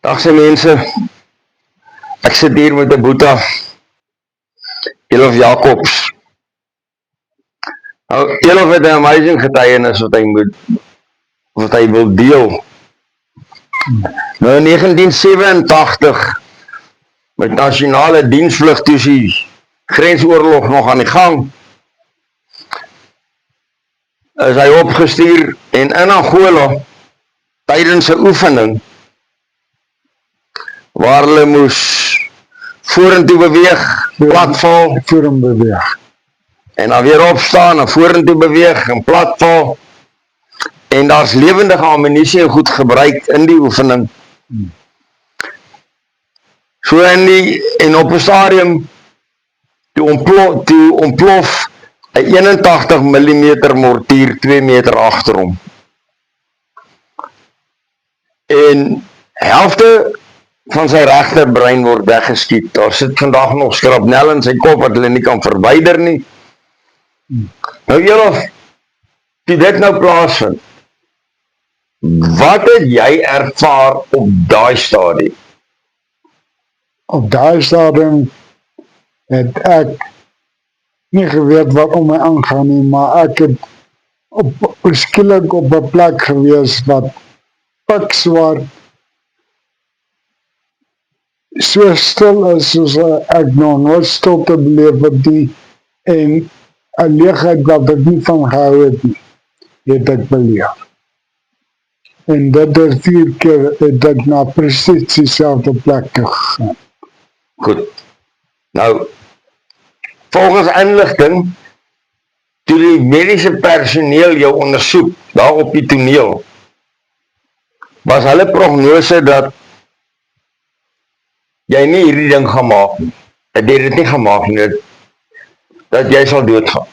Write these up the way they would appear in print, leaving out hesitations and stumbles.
Dag se mense, ek sit hier met 'n boeta, Elof Jacobs. Nou, Elof het 'n amazing getuienis wat hy wil deel. Nou in 1987, met nasionale diensvlug toe die grensoorlog nog aan die gang, is hy opgestuur en in Angola, tydens 'n oefening, waar hulle moes vorentoe beweeg, platval, en dan weer opstaan en vorentoe beweeg en platval, en daar's lewendige ammunisie en goed gebruik in die oefening. So en op 'n stadium toe ontplof 'n 81 mm mortier 2 meter agter hom. En helfte van sy regterbrein word weggeskiet. Daar sit vandag nog skrapnel in sy kop wat hulle nie kan verwyder nie. Nou Elof, toe dit nou plaasvind, wat het jy ervaar op daai stadium? Op daai stadium het ek nie geweet wat om my aangaan nie, maar ek het skielik op 'n plek gewees wat pikswart so stil is soos ek nog nooit stilte beleef het nie, en 'n leegheid wat ek nie van gehou het nie, het ek beleef. En dit is 4 keer het ek na presies dieselfde plek gegaan. Goed. Nou, volgens inligting, toe die mediese personeel jou ondersoek, daar op die toneel, was hulle prognose dat jy nie hierdie ding gaan maak nie. Dat jy dit nie gaan maak nie, dat jy sal doodgaan.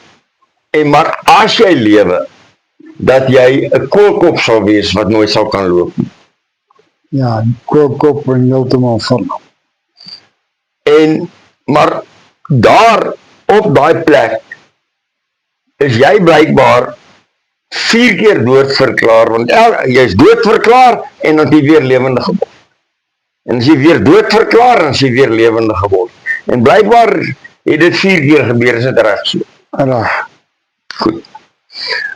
En maar as jy lewe, dat jy 'n koolkop sal wees wat nooit sal kan loop nie. Ja, koolkop en heeltemal verlam. Maar daar op daai plek is jy blykbaar 4 keer doodverklaar, want jy is doodverklaar en dan jy weer lewendig geword. En as jy weer doodverklaar en as jy weer lewendig geword. En blykbaar het dit 4 keer gebeur, is dit reg so? Reg. Goed.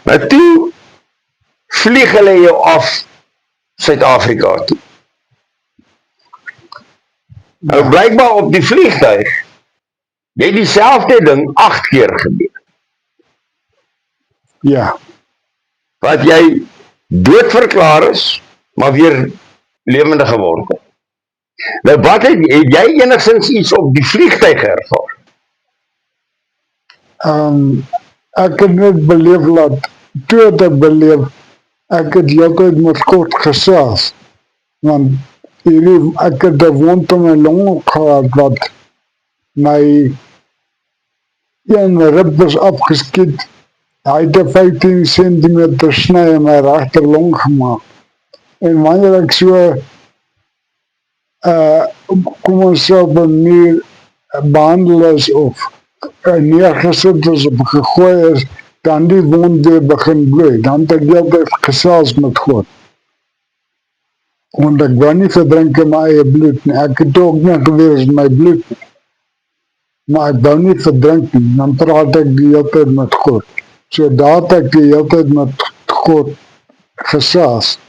Nou toe vlieg hulle jou af Suid-Afrika toe. Nou blykbaar op die vliegtuig het dieselfde ding 8 keer gebeur. Ja. Wat jy doodverklaar is, maar weer lewendig geword het. Nou wat het jy enigstens iets op die vliegtuig ervaar? Ek het net beleef dat, toe het ek beleef, ek het heeltyd met God gesels, want ek het 'n wond in my long gehad, wat my een rib is afgeskiet, hy het 'n 15 cm sny in my regterlong gemaak, en wanneer ek so, kom ons sê op 'n manier behandel is, of neergesit is of gegooi is, dan die wond weer begin bloei, dan het ek heeltyd gesels met God. Want ek wou nie verdrink in my eie bloed nie, ek het ook nie gewees in my bloed nie, maar ek wou nie verdrink nie, dan praat ek die hele tyd met God. So daar het ek die hele tyd met God gesels.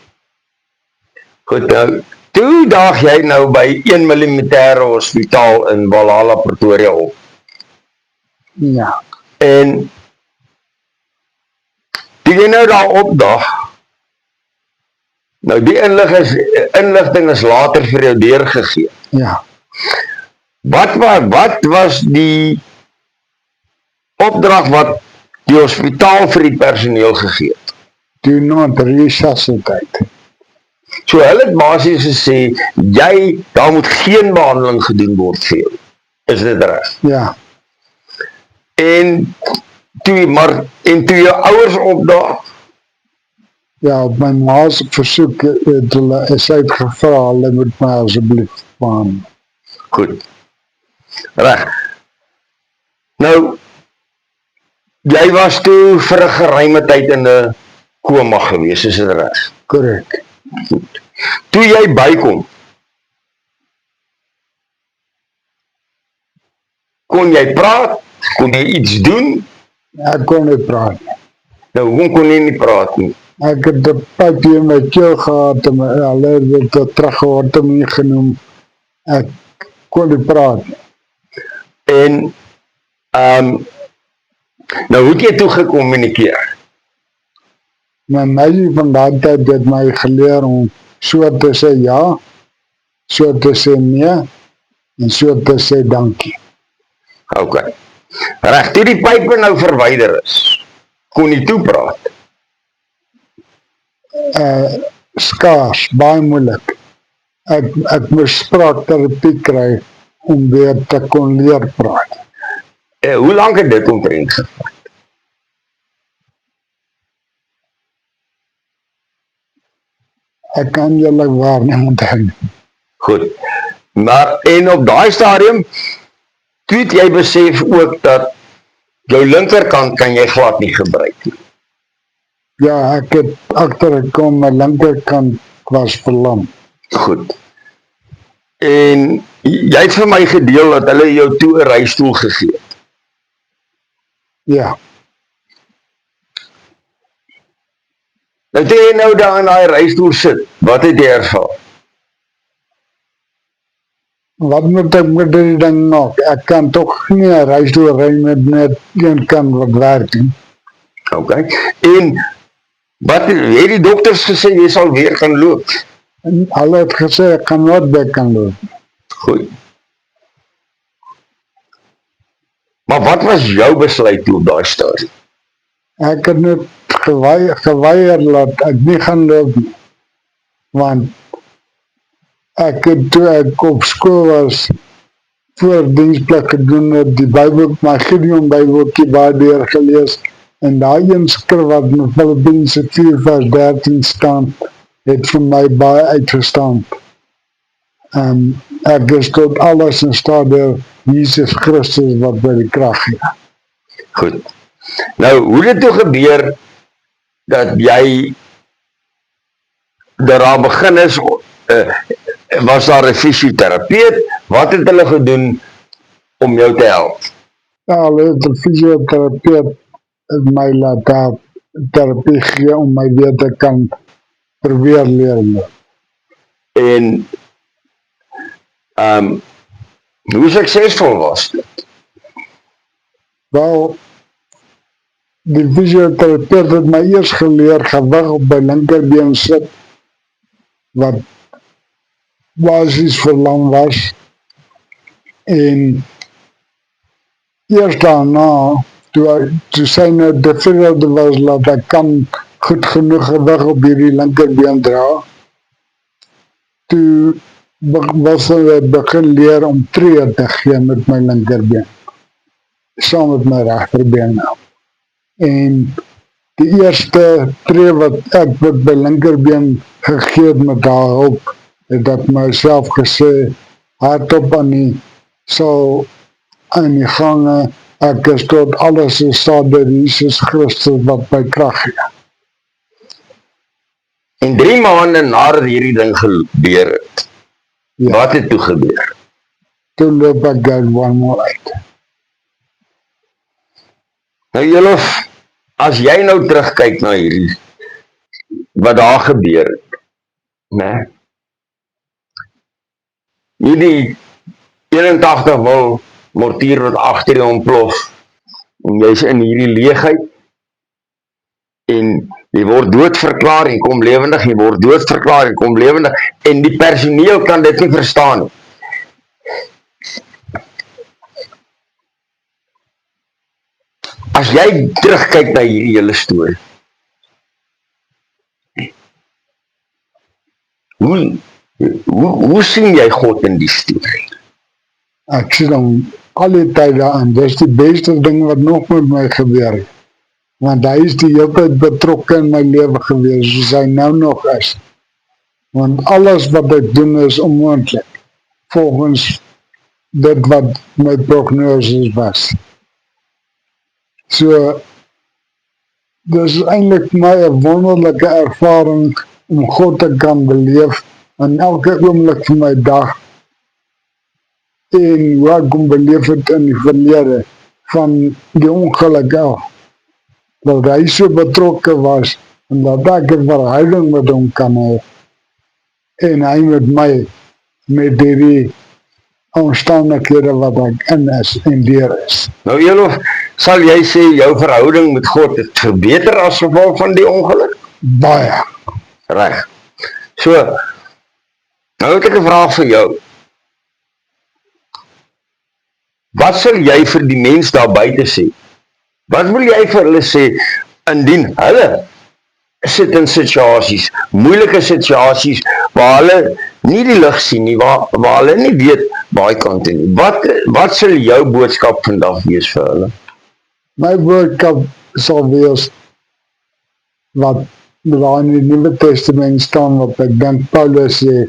Goed, nou, toe daag jy nou by 1 militaire hospitaal in Valhalla, Pretoria op. Ja. En toe jy nou daar opdag, nou die inligting is later vir jou deurgegee. Ja. Wat was die opdrag wat die hospitaal vir die personeel gegee het? Do not resuscitate. So hulle het basies gesê, daar moet geen behandeling gedoen word vir jou. Is dit reg? Ja. En toe jou ouers opdaag? Ja, op my ma's versoek het hulle uitgevra, hulle moet my asseblief behandel. Goed. Reg. Nou, jy was toe vir 'n geruime tyd in 'n koma gewees, is dit reg? Korrek. Goed. Toe jy bykom, Kon jy praat? Kon jy iets doen? Ek kon nie praat nie. Nou, hoekom kon jy nie praat nie? Ek het 'n pypie in my keel gehad en hulle het dit tracheotomie genoem. Ek kon nie praat nie. En, nou hoe het jy toe gekommunikeer? My meisie van daai tyd het my geleer om so te sê ja, so te sê nee, en so te sê dankie. Ok. Reg, toe die pype nou verwyder is, kon jy toe praat? Skaars, baie moeilik. Ek moes spraakterapie kry om weer te kon leer praat. Hoe lank het dit omtrent gevat? Ek kan julle waar nie onthou. Goed. Maar, en op daai stadium, toe het jy besef ook dat jou linkerkant kan jy glad nie gebruik nie. Ja, ek het agtergekom, my linkerkant was verlam. Goed. En jy het vir my gedeel dat hulle jou toe 'n reistool gegee het. Ja, Nou toe jy nou daar in daai reistool sit, wat het jy ervaar? wat moet ek met die ding nog? Ek kan toch nie 'n reisdoor ry met net een kant wat werk nie. Ok. En wat het die dokters gesê jy sal weer kan loop? En hulle het gesê ek kan nooit weg kan loop. Goed. Maar wat was jou besluit toe op daai stadium? Ek het net geweier dat ek nie gaan loop nie. Want ek het toe ek op skool was voor diensplig gedoen het, die Bybel, my Gideon Bybeltjie baie deur gelees, en daai een skrif wat in Filippense 4 vers 13 staan, het vir my baie uitgestaan. Ek is tot alles in staat deur Jesus Christus wat by die krag gee. Goed. Nou, hoe het dit toe gebeur dat jy daar begin is, was daar 'n fisioterapeut, wat het hulle gedoen om jou te help? Ja, hulle het 'n fisioterapeut het my laat terapie gee om my weer te kan probeer leer. En hoe suksesvol was dit? Wel, die fisioterapeut het my eers geleer gewig op my linkerbeen sit, wat basies verlam was, en eers daarna, toe sy nou tevrede was dat ek kan goed genoeg gewig op hierdie linkerbeen dra, toe was hy begin leer om tree te gee met my linkerbeen, saam met my regterbeen nou. En die eerste tree wat ek met my linkerbeen gegee het met haar hulp, het ek myself gesê, hardop sal aan die gange, ek is tot alles in staat deur Jesus Christus wat my krag gee. En 3 maande nadat hierdie ding gebeur het, Ja. wat het toe gebeur? Toe loop ek uit one more uit. Nou Jolof, as jy nou terugkyk na hierdie, wat daar gebeur het, né? Hierdie 81 mil mortier wat agter jou ontplof, en jy's in hierdie leegheid, en jy word doodverklaar en kom lewendig, jy word doodverklaar en kom lewendig, en die personeel kan dit nie verstaan nie. As jy terugkyk na hierdie hele storie, hoe sien jy God in die storie? Ek sien hom al die tyd daarin, dis die beste ding wat nog met my gebeur het. Want hy is die hele tyd betrokke in my lewe gewees, soos hy nou nog is. Want alles wat ek doen is onmoontlik, volgens dit wat my prognoses was. So, dis eintlik my 'n wonderlike ervaring om God te kan beleef in elke oomblik van my dag, en hoe ek hom beleef het in die verlede van die ongeluk af, dat hy so betrokke was en dat ek 'n verhouding met hom kan hê en hy met my met die omstandighede wat ek in is en deur is. Nou Elof, sal jy sê jou verhouding met God het verbeter as gevolg van die ongeluk? Baie. Reg. So, nou het ek 'n vraag vir jou. Wat sal jy vir die mens daar buite sê? Wat wil jy vir hulle sê indien hulle sit in situasies, moeilike situasies waar hulle nie die lig sien nie, waar hulle nie weet waar hy kan toe nie. Wat sal jou boodskap vandag wees vir hulle? My boodskap sal wees wat daar in die Nuwe Testament staan, wat ek dink Paulus sê,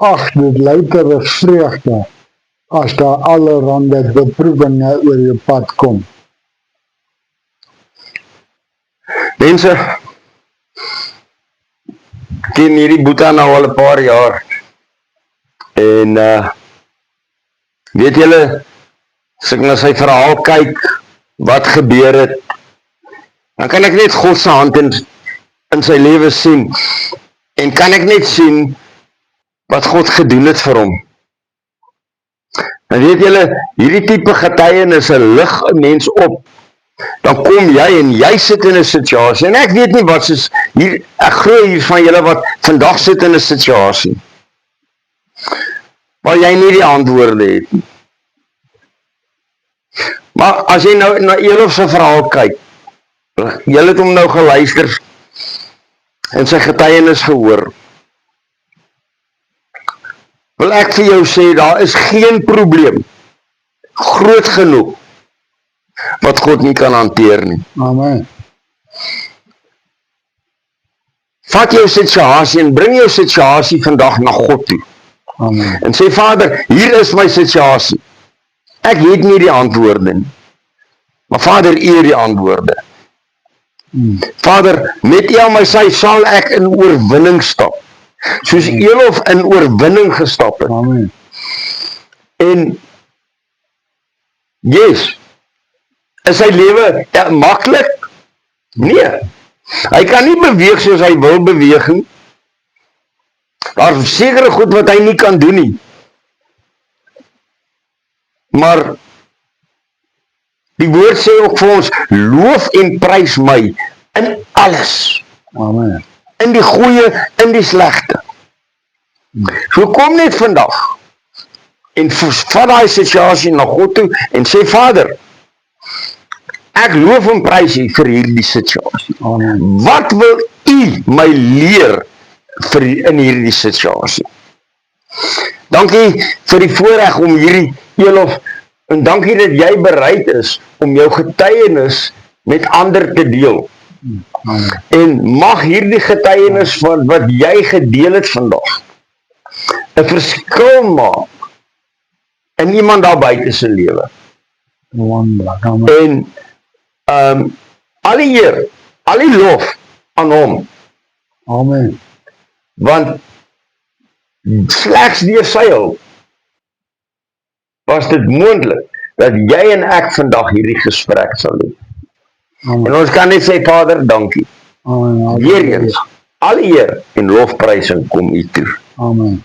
ag, dit louter is vreugde as daar allerhande beproewinge oor jou pad kom. Mense, ken hierdie Boeta nou al 'n paar jaar en weet julle, as ek na sy verhaal kyk, wat gebeur het, dan kan ek net God se hand in sy lewe sien en kan ek net sien wat God gedoen het vir hom. En weet julle, hierdie tipe getuienisse lig 'n mens op. Dan kom jy en jy sit in 'n situasie, en ek weet nie wat soos hier, ek glo hier van julle wat vandag sit in 'n situasie waar jy nie die antwoorde het nie. Maar as jy nou na Elof se verhaal kyk, julle het hom nou geluister en sy getuienis gehoor, wil ek vir jou sê, daar is geen probleem groot genoeg wat God nie kan hanteer nie. Amen. Vat jou situasie en bring jou situasie vandag na God toe. Amen. En sê, Vader, hier is my situasie. Ek weet nie die antwoorde nie. Maar Vader, U het die antwoorde. Vader, met U aan my sy sal ek in oorwinning stap. Soos Elof in oorwinning gestap het. Amen. En yes, is sy lewe maklik? Nee. Hy kan nie beweeg soos hy wil beweeg nie. Daar is sekere goed wat hy nie kan doen nie. Maar die woord sê ook vir ons, loof en prys my in alles. Amen. In die goeie, in die slegte. So kom net vandag en vat daai situasie na God toe en sê, Vader, ek loof en prys U vir hierdie situasie. Amen. Wat wil U my leer in hierdie situasie? Dankie vir die voorreg om hierdie Elof, en dankie dat jy bereid is om jou getuienis met ander te deel. Amen. En mag hierdie getuienis van wat jy gedeel het vandag 'n verskil maak in iemand daar buite se lewe. Wonderlik. Amen. En al die eer, al die lof aan hom, Amen. want slegs deur sy hulp was dit moontlik dat jy en ek vandag hierdie gesprek sal hê. Amen. En ons kan net sê, Vader, dankie. Amen. Weer eens, al die eer en lofprysing kom U toe. Amen.